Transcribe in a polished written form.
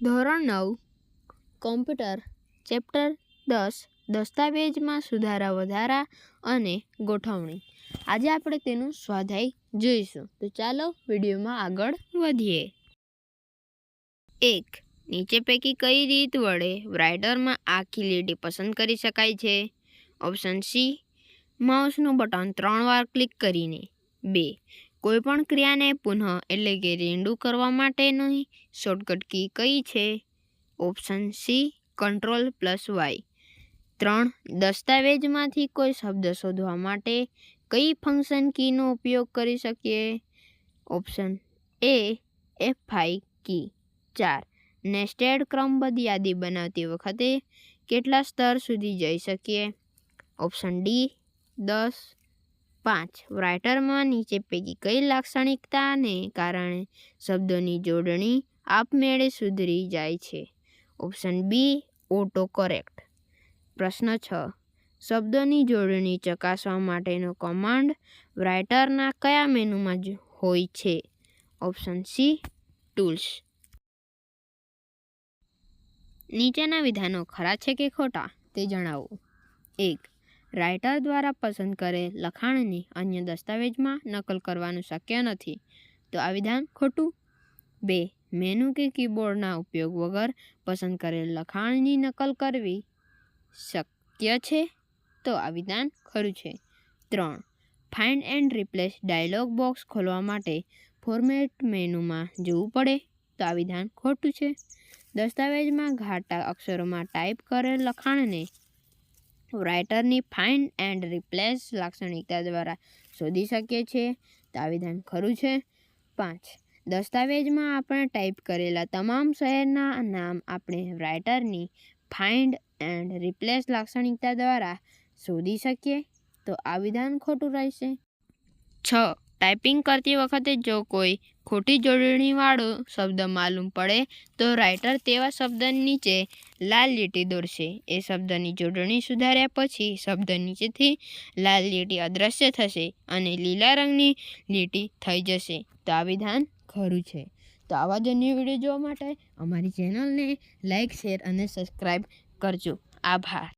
ધોરણ 9 computer chapter 10 દસ્તાવેજમાં સુધારા વધારા અને ગોઠવણી. આજે આપણે તેનું સ્વાધ્યાય જોઈશું. તો ચાલો વિડીયોમાં આગળ વધીએ. 1. નીચે પૈકી કઈ રીત વડે રાઇટરમાં આખી લીટી પસંદ કરી શકાય છે? ઓપ્શન સી, માઉસનું બટન 3 વાર ક્લિક કરીને. 2. કોઈપણ ક્રિયાને પુનઃ એટલે કે રીંડું કરવા માટેની શોર્ટકટ કી કઈ છે? Option C, Ctrl+Y. 3. દસ્તાવેજમાંથી કોઈ શબ્દ શોધવા માટે કઈ ફંક્શન કીનો ઉપયોગ કરી શકીએ? Option A, F5 key. 4. Nested ક્રમબદ્ધ યાદી બનાવતી વખતે કેટલા સ્તર સુધી જઈ શકીએ? Option D, 10. 5. રાઇટરમાં નીચે પૈકી કઈ લાક્ષણિકતાને કારણે શબ્દોની જોડણી આપમેળે સુધરી જાય છે? Option B, auto correct. પ્રશ્ન 6. શબ્દોની જોડણી ચકાસવા માટેનો કમાન્ડ રાઇટરના કયા મેનુમાં હોય છે? Option C, tools. નીચેના વિધાનો ખરા છે કે ખોટા તે જણાવો. 1. રાઇટર દ્વારા પસંદ કરેલ લખાણને અન્ય દસ્તાવેજમાં નકલ કરવાનું શક્ય નથી, તો આ વિધાન ખોટું. 2. મેનુ કે કીબોર્ડના ઉપયોગ વગર પસંદ કરેલ લખાણની નકલ કરવી શક્ય છે, તો આ વિધાન ખરું છે. 3. Find and replace dialog box ખોલવા માટે ફોર્મેટ મેનુમાં જવું પડે, તો આ વિધાન ખોટું છે. દસ્તાવેજમાં ઘાટા અક્ષરોમાં ટાઈપ કરેલ લખાણને રાઇટરની ફાઇન્ડ એન્ડ રિપ્લેસ લાક્ષણિકતા દ્વારા શોધી શકીએ છીએ, તો આ વિધાન ખરું છે. 5. દસ્તાવેજમાં આપણે ટાઈપ કરેલા તમામ શહેરના નામ આપણે રાઇટરની ફાઇન્ડ એન્ડ રિપ્લેસ લાક્ષણિકતા દ્વારા શોધી શકીએ, તો આ વિધાન ખોટું રહેશે. 6. ટાઈપિંગ કરતી વખતે જો કોઈ ખોટી જોડણીવાળો શબ્દ માલુમ પડે તો રાઇટર તેવા શબ્દની નીચે લાલ લીટી દોરશે. એ શબ્દની જોડણી સુધાર્યા પછી શબ્દ નીચેથી લાલ લીટી અદૃશ્ય થશે અને લીલા રંગની લીટી થઈ જશે, તો આ વિધાન ખરું છે. તો આવા જ અન્ય વિડીયો જોવા માટે અમારી ચેનલને લાઇક, શેર અને સબસ્ક્રાઈબ કરજો. આભાર.